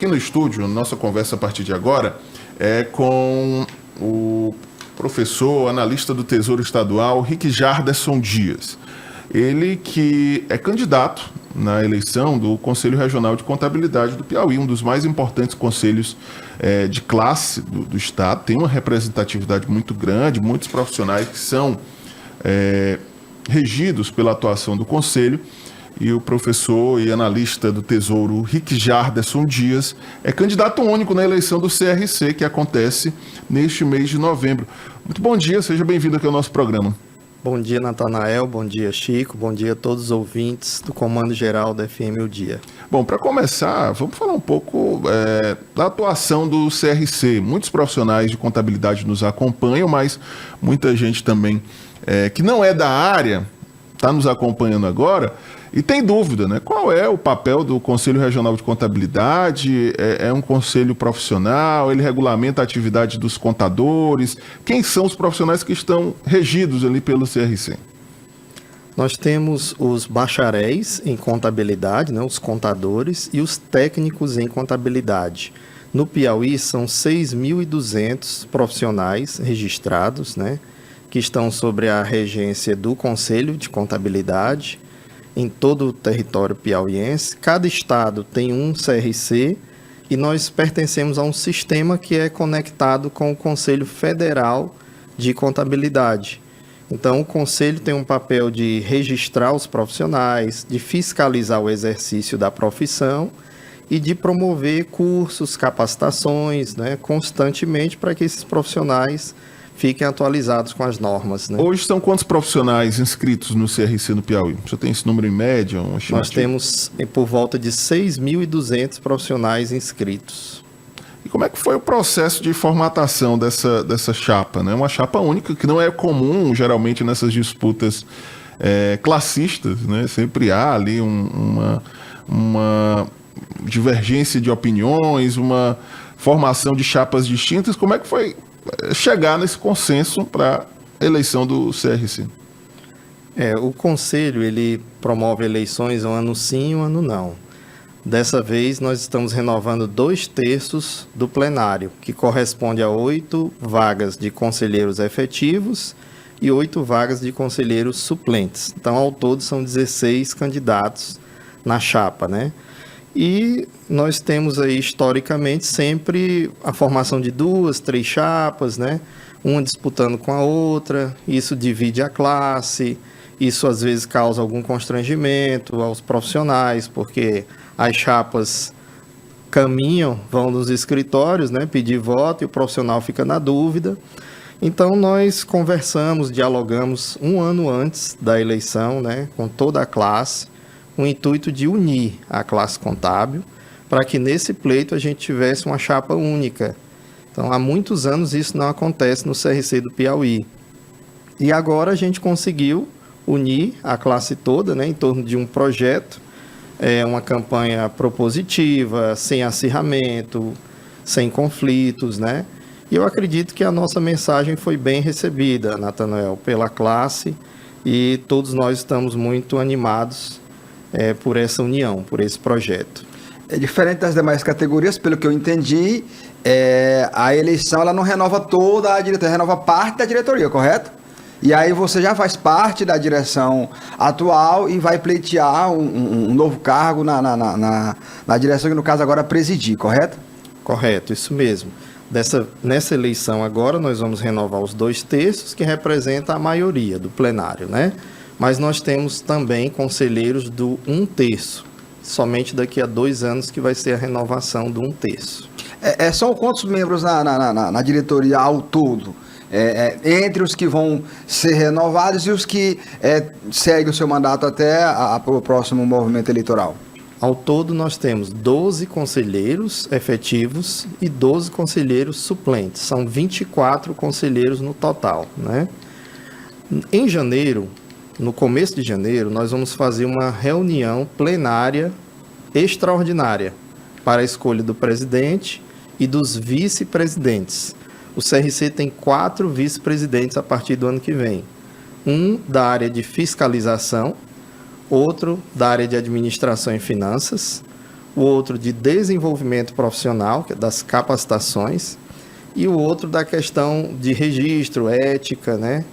Aqui no estúdio, nossa conversa a partir de agora é com o professor, analista do Tesouro Estadual, Rick Jarderson Dias. Ele que é candidato na eleição do Conselho Regional de Contabilidade do Piauí, um dos mais importantes conselhos de classe do Estado. Tem uma representatividade muito grande, muitos profissionais que são regidos pela atuação do Conselho. E o professor e analista do Tesouro, Rick Jarderson Dias, é candidato único na eleição do CRC, que acontece neste mês de novembro. Muito bom dia, seja bem-vindo aqui ao nosso programa. Bom dia, Natanael, bom dia, Chico, bom dia a todos os ouvintes do Comando Geral da FM O Dia. Bom, para começar, vamos falar um pouco da atuação do CRC. Muitos profissionais de contabilidade nos acompanham, mas muita gente também que não é da área está nos acompanhando agora e tem dúvida, né? Qual é o papel do Conselho Regional de Contabilidade? É um conselho profissional? Ele regulamenta a atividade dos contadores? Quem são os profissionais que estão regidos ali pelo CRC? Nós temos os bacharéis em contabilidade, né, os contadores, e os técnicos em contabilidade. No Piauí são 6.200 profissionais registrados, né, que estão sobre a regência do Conselho de Contabilidade em todo o território piauiense. Cada estado tem um CRC e nós pertencemos a um sistema que é conectado com o Conselho Federal de Contabilidade. Então, o Conselho tem um papel de registrar os profissionais, de fiscalizar o exercício da profissão e de promover cursos, capacitações, né, constantemente para que esses profissionais fiquem atualizados com as normas, né? Hoje são quantos profissionais inscritos no CRC no Piauí? Você tem esse número em média? Nós temos por volta de 6.200 profissionais inscritos. E como é que foi o processo de formatação dessa chapa, né? Uma chapa única que não é comum, geralmente, nessas disputas classistas, né? Sempre há ali uma divergência de opiniões, uma formação de chapas distintas. Como é que foi chegar nesse consenso para a eleição do CRC? O Conselho ele promove eleições um ano sim e um ano não. Dessa vez nós estamos renovando 2/3 do plenário, que corresponde a 8 vagas de conselheiros efetivos e 8 vagas de conselheiros suplentes. Então, ao todo, são 16 candidatos na chapa, né? E nós temos aí, historicamente, sempre a formação de 2, 3 chapas, né? Uma disputando com a outra, isso divide a classe, isso às vezes causa algum constrangimento aos profissionais, porque as chapas caminham, vão nos escritórios, né? Pedir voto e o profissional fica na dúvida. Então, nós conversamos, dialogamos um ano antes da eleição, né? Com toda a classe, com o intuito de unir a classe contábil, para que nesse pleito a gente tivesse uma chapa única. Então, há muitos anos isso não acontece no CRC do Piauí. E agora a gente conseguiu unir a classe toda, né, em torno de um projeto, uma campanha propositiva, sem acirramento, sem conflitos, né? E eu acredito que a nossa mensagem foi bem recebida, Natanael, pela classe, e todos nós estamos muito animados por essa união, por esse projeto. É diferente das demais categorias, pelo que eu entendi, a eleição ela não renova toda a diretoria, renova parte da diretoria, correto? E aí você já faz parte da direção atual e vai pleitear um novo cargo na direção que, no caso, agora presidir, correto? Correto, isso mesmo. Nessa eleição agora, nós vamos renovar os 2/3, que representa a maioria do plenário, né? Mas nós temos também conselheiros do 1/3, somente daqui a 2 anos que vai ser a renovação do 1/3. São quantos membros na diretoria ao todo? Entre os que vão ser renovados e os que seguem o seu mandato até o próximo movimento eleitoral? Ao todo, nós temos 12 conselheiros efetivos e 12 conselheiros suplentes. São 24 conselheiros no total, né? Em janeiro, no começo de janeiro, nós vamos fazer uma reunião plenária extraordinária para a escolha do presidente e dos vice-presidentes. O CRC tem 4 vice-presidentes a partir do ano que vem. Um da área de fiscalização, outro da área de administração e finanças, o outro de desenvolvimento profissional, que é das capacitações, e o outro da questão de registro, ética, né,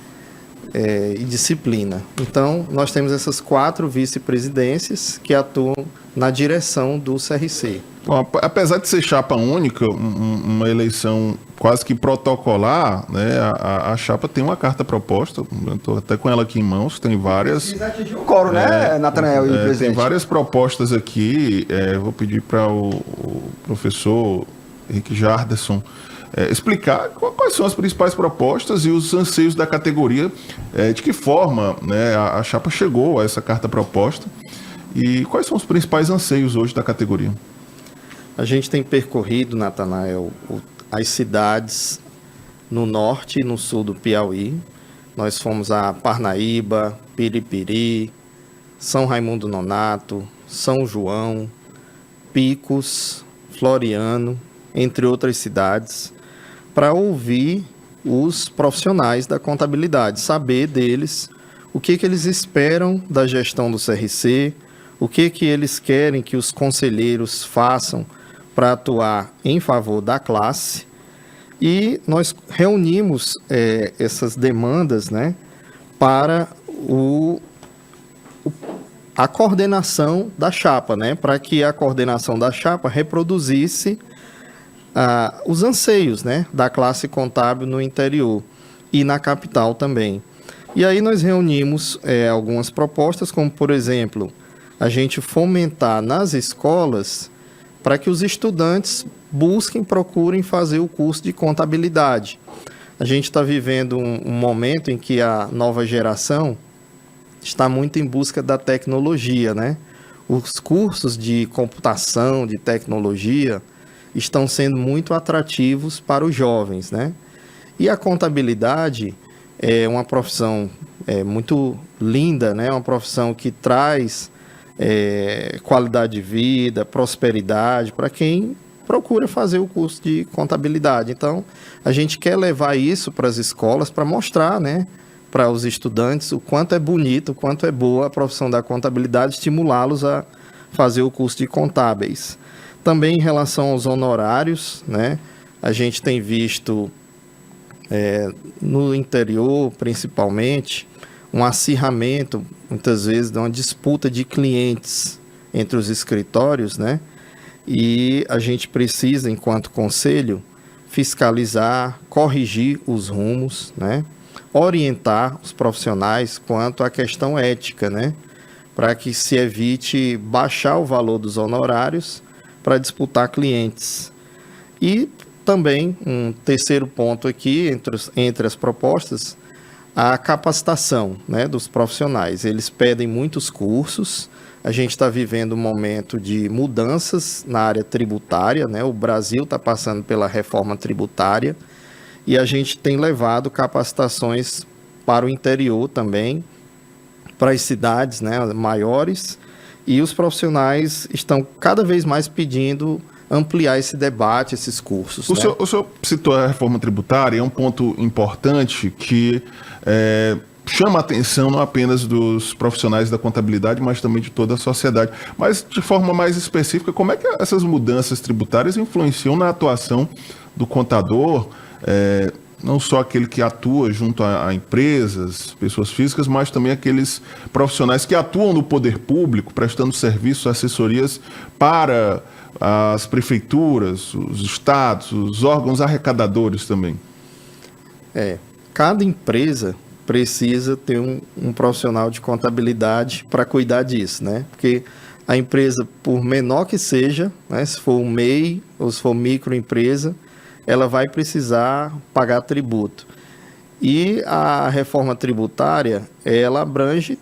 e disciplina. Então, nós temos essas 4 vice-presidências que atuam na direção do CRC. Bom, apesar de ser chapa única, uma eleição quase que protocolar, né, a chapa tem uma carta proposta, eu estou até com ela aqui em mãos, tem várias... O coro, né, Natanael e presidente? Tem várias propostas aqui, vou pedir para o professor Henrique Jarderson explicar quais são as principais propostas e os anseios da categoria, de que forma, né, a chapa chegou a essa carta proposta e quais são os principais anseios hoje da categoria. A gente tem percorrido, Natanael, as cidades no norte e no sul do Piauí. Nós fomos a Parnaíba, Piripiri, São Raimundo Nonato, São João, Picos, Floriano, entre outras cidades, para ouvir os profissionais da contabilidade, saber deles o que eles esperam da gestão do CRC, o que eles querem que os conselheiros façam para atuar em favor da classe. E nós reunimos essas demandas, né, para a coordenação da chapa, né, para que a coordenação da chapa reproduzisse os anseios, né, da classe contábil no interior e na capital também. E aí nós reunimos algumas propostas, como, por exemplo, a gente fomentar nas escolas para que os estudantes procurem fazer o curso de contabilidade. A gente está vivendo um momento em que a nova geração está muito em busca da tecnologia, né? Os cursos de computação, de tecnologia, estão sendo muito atrativos para os jovens, né? E a contabilidade é uma profissão muito linda, né? Uma profissão que traz qualidade de vida, prosperidade para quem procura fazer o curso de contabilidade. Então, a gente quer levar isso para as escolas para mostrar, né, para os estudantes o quanto é bonito, o quanto é boa a profissão da contabilidade, estimulá-los a fazer o curso de contábeis. Também em relação aos honorários, né, a gente tem visto no interior, principalmente, um acirramento, muitas vezes, de uma disputa de clientes entre os escritórios, né? E a gente precisa, enquanto conselho, fiscalizar, corrigir os rumos, né? Orientar os profissionais quanto à questão ética, né? Para que se evite baixar o valor dos honorários para disputar clientes. E também, um terceiro ponto aqui, entre as propostas, a capacitação, né, dos profissionais. Eles pedem muitos cursos. A gente está vivendo um momento de mudanças na área tributária, né? O Brasil está passando pela reforma tributária e a gente tem levado capacitações para o interior também, para as cidades, né, maiores, e os profissionais estão cada vez mais pedindo ampliar esse debate, esses cursos. O senhor citou a reforma tributária, é um ponto importante que chama a atenção não apenas dos profissionais da contabilidade, mas também de toda a sociedade. Mas, de forma mais específica, como é que essas mudanças tributárias influenciam na atuação do contador, não só aquele que atua junto a empresas, pessoas físicas, mas também aqueles profissionais que atuam no poder público, prestando serviços, assessorias para as prefeituras, os estados, os órgãos arrecadadores também? Cada empresa precisa ter um profissional de contabilidade para cuidar disso, né? Porque a empresa, por menor que seja, né, se for um MEI ou se for microempresa, ela vai precisar pagar tributo. E a reforma tributária, ela abrange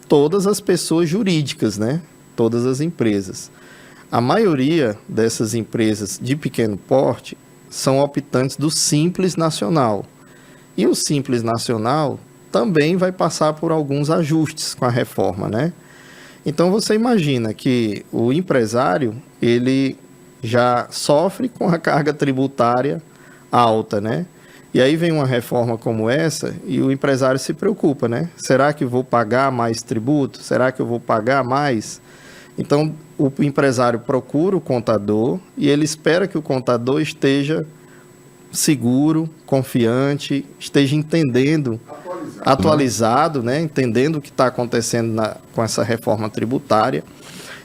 todas as pessoas jurídicas, né? Todas as empresas. A maioria dessas empresas de pequeno porte são optantes do Simples Nacional. E o Simples Nacional também vai passar por alguns ajustes com a reforma, né? Então você imagina que o empresário, ele já sofre com a carga tributária alta, né? E aí vem uma reforma como essa e o empresário se preocupa, né? Será que eu vou pagar mais tributo? Será que eu vou pagar mais? Então, o empresário procura o contador e ele espera que o contador esteja seguro, confiante, esteja entendendo, atualizado, né? Entendendo o que está acontecendo com essa reforma tributária.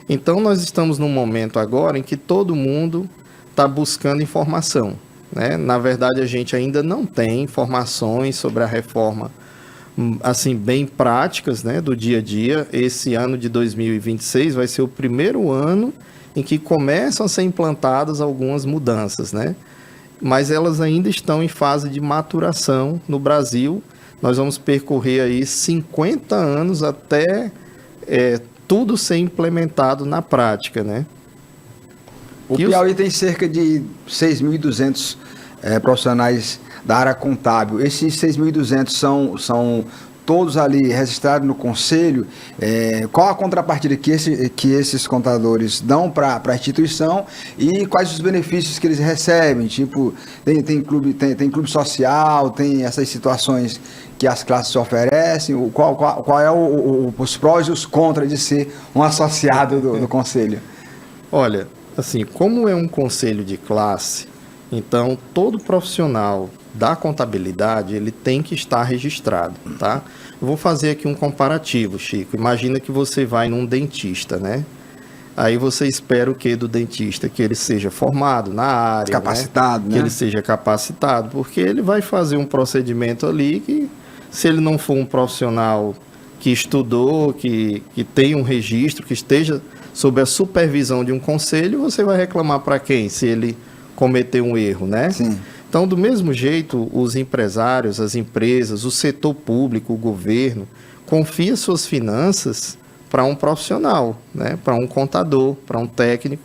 Então, nós estamos num momento agora em que todo mundo está buscando informação, né? Na verdade, a gente ainda não tem informações sobre a reforma, assim, bem práticas, né, do dia a dia. Esse ano de 2026 vai ser o primeiro ano em que começam a ser implantadas algumas mudanças, né? Mas elas ainda estão em fase de maturação no Brasil. Nós vamos percorrer aí 50 anos até tudo ser implementado na prática, né? O Piauí tem cerca de 6.200 profissionais da área contábil. Esses 6.200 são todos ali registrados no conselho. Qual a contrapartida que esses contadores dão para a instituição e quais os benefícios que eles recebem? Tipo, tem clube social, tem essas situações que as classes oferecem. Qual é os prós e os contras de ser um associado do conselho? Olha, assim, como é um conselho de classe, então todo profissional da contabilidade, ele tem que estar registrado, tá? Eu vou fazer aqui um comparativo, Chico. Imagina que você vai num dentista, né? Aí você espera o quê do dentista? Que ele seja formado na área, capacitado, né? Que ele seja capacitado, porque ele vai fazer um procedimento ali que, se ele não for um profissional que estudou, que tem um registro, que esteja sob a supervisão de um conselho, você vai reclamar para quem? Se ele cometer um erro, né? Sim. Então, do mesmo jeito, os empresários, as empresas, o setor público, o governo, confia suas finanças para um profissional, né? Para um contador, para um técnico.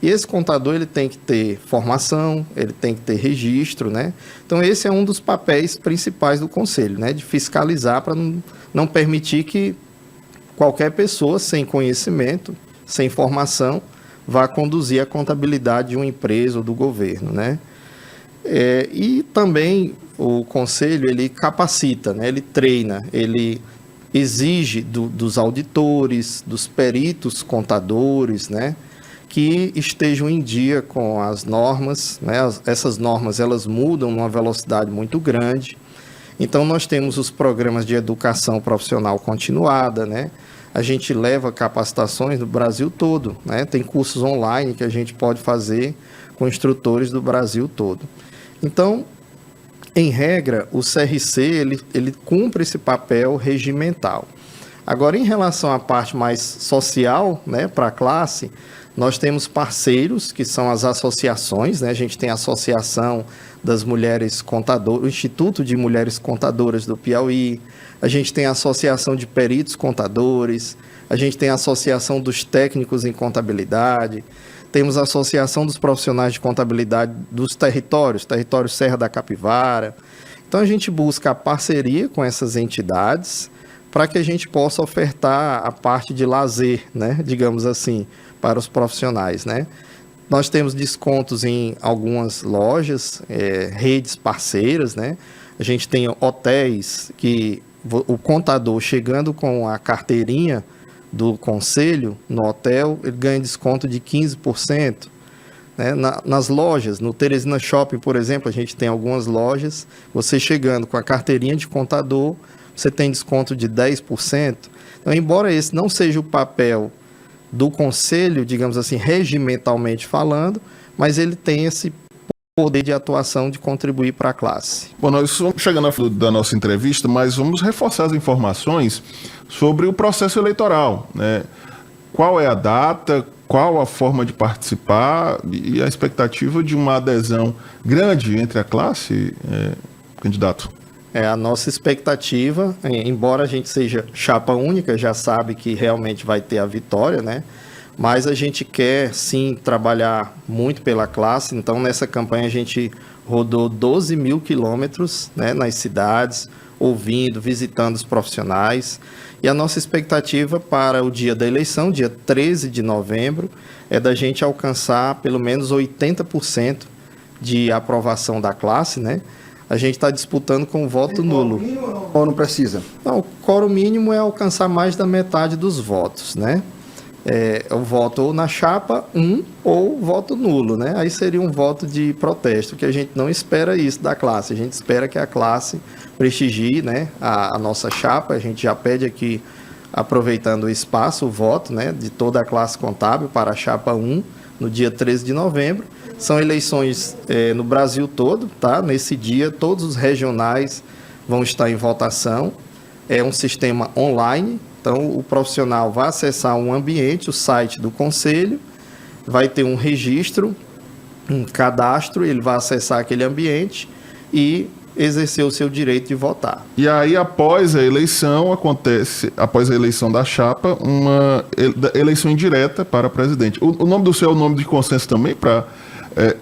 E esse contador, ele tem que ter formação, ele tem que ter registro, né? Então, esse é um dos papéis principais do conselho, né? De fiscalizar para não permitir que qualquer pessoa sem conhecimento, sem formação, vá conduzir a contabilidade de uma empresa ou do governo, né? E também o conselho, ele capacita, né? Ele treina, ele exige dos auditores, dos peritos contadores, né? Que estejam em dia com as normas, né? Essas normas, elas mudam numa velocidade muito grande. Então, nós temos os programas de educação profissional continuada, né? A gente leva capacitações do Brasil todo, né? Tem cursos online que a gente pode fazer com instrutores do Brasil todo. Então, em regra, o CRC, ele cumpre esse papel regimental. Agora, em relação à parte mais social, né, para a classe, nós temos parceiros, que são as associações, né? A gente tem a Associação das Mulheres Contadoras, o Instituto de Mulheres Contadoras do Piauí, a gente tem a Associação de Peritos Contadores, a gente tem a Associação dos Técnicos em Contabilidade, temos a Associação dos Profissionais de Contabilidade dos Territórios, Território Serra da Capivara. Então, a gente busca a parceria com essas entidades para que a gente possa ofertar a parte de lazer, né, digamos assim, para os profissionais, né? Nós temos descontos em algumas lojas, redes parceiras, né? A gente tem hotéis que o contador, chegando com a carteirinha do conselho no hotel, ele ganha desconto de 15%. Né? Nas lojas, no Teresina Shopping, por exemplo, a gente tem algumas lojas, você chegando com a carteirinha de contador, você tem desconto de 10%. Então, embora esse não seja o papel do conselho, digamos assim, regimentalmente falando, mas ele tem esse poder de atuação de contribuir para a classe. Bom, nós estamos chegando ao fim da nossa entrevista, mas vamos reforçar as informações sobre o processo eleitoral, né? Qual é a data, qual a forma de participar e a expectativa de uma adesão grande entre a classe, candidato? A nossa expectativa, embora a gente seja chapa única, já sabe que realmente vai ter a vitória, né? Mas a gente quer, sim, trabalhar muito pela classe. Então, nessa campanha, a gente rodou 12 mil quilômetros, né, nas cidades, ouvindo, visitando os profissionais. E a nossa expectativa para o dia da eleição, dia 13 de novembro, é da gente alcançar pelo menos 80% de aprovação da classe, né? A gente está disputando com o voto nulo. Ou não precisa? Não, o quórum mínimo é alcançar mais da metade dos votos, né? o voto ou na chapa 1 ou voto nulo, né? Aí seria um voto de protesto, que a gente não espera isso da classe, a gente espera que a classe prestigie, né, a nossa chapa. A gente já pede aqui, aproveitando o espaço, o voto, né, de toda a classe contábil para a chapa 1 no dia 13 de novembro. São eleições no Brasil todo, tá? Nesse dia todos os regionais vão estar em votação. É um sistema online. Então, o profissional vai acessar um ambiente, o site do Conselho, vai ter um registro, um cadastro, ele vai acessar aquele ambiente e exercer o seu direito de votar. E aí, após a eleição da chapa, uma eleição indireta para presidente. O nome do seu é o nome de consenso também para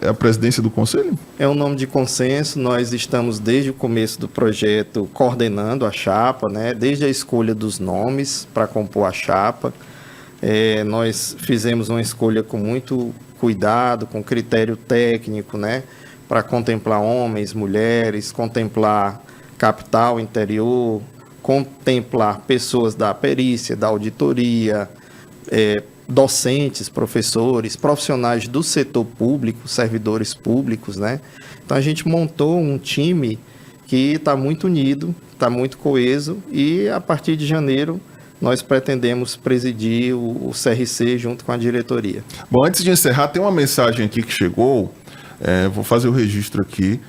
a presidência do Conselho? É um nome de consenso. Nós estamos desde o começo do projeto coordenando a chapa, né? Desde a escolha dos nomes para compor a chapa. Nós fizemos uma escolha com muito cuidado, com critério técnico, né? Para contemplar homens, mulheres, contemplar capital, interior, contemplar pessoas da perícia, da auditoria, docentes, professores, profissionais do setor público, servidores públicos, né? Então a gente montou um time que está muito unido, está muito coeso, e a partir de janeiro nós pretendemos presidir o CRC junto com a diretoria. Bom, antes de encerrar, tem uma mensagem aqui que chegou, vou fazer o registro aqui.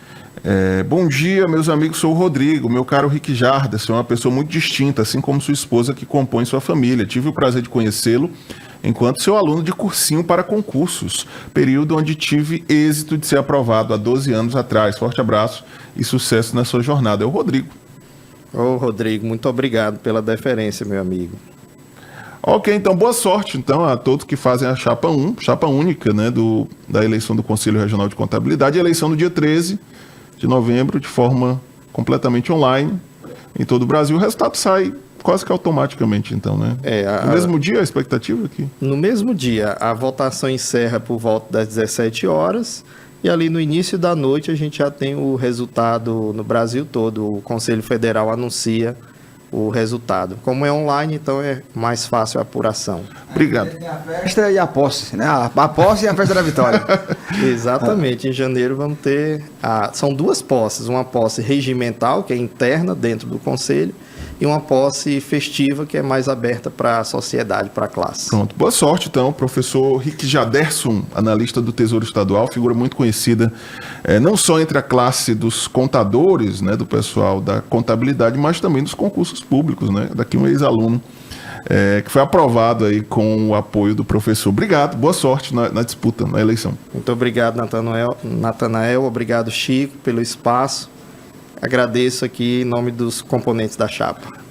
Bom dia, meus amigos, sou o Rodrigo, meu caro Rick Jardas, é uma pessoa muito distinta, assim como sua esposa que compõe sua família. Tive o prazer de conhecê-lo enquanto seu aluno de cursinho para concursos, período onde tive êxito de ser aprovado há 12 anos atrás. Forte abraço e sucesso na sua jornada. É o Rodrigo. Ô, Rodrigo, muito obrigado pela deferência, meu amigo. Ok, então boa sorte então a todos que fazem a chapa 1, chapa única, né, da eleição do Conselho Regional de Contabilidade, eleição no dia 13 de novembro, de forma completamente online, em todo o Brasil. O resultado sai quase que automaticamente, então, né? No mesmo dia, a expectativa aqui? No mesmo dia, a votação encerra por volta das 17 horas, e ali no início da noite a gente já tem o resultado no Brasil todo. O Conselho Federal anuncia o resultado. Como é online, então é mais fácil a apuração. Obrigado. Tem a festa e a posse, né? A posse e a festa da vitória. Exatamente. Em janeiro vamos ter... São duas posses. Uma posse regimental, que é interna dentro do Conselho, e uma posse festiva, que é mais aberta para a sociedade, para a classe. Pronto. Boa sorte, então, professor Rick Jaderson, analista do Tesouro Estadual, figura muito conhecida, não só entre a classe dos contadores, né, do pessoal da contabilidade, mas também dos concursos públicos, né? Daqui um ex-aluno que foi aprovado aí com o apoio do professor. Obrigado, boa sorte na disputa, na eleição. Muito obrigado, Natanael. Obrigado, Chico, pelo espaço. Agradeço aqui em nome dos componentes da chapa.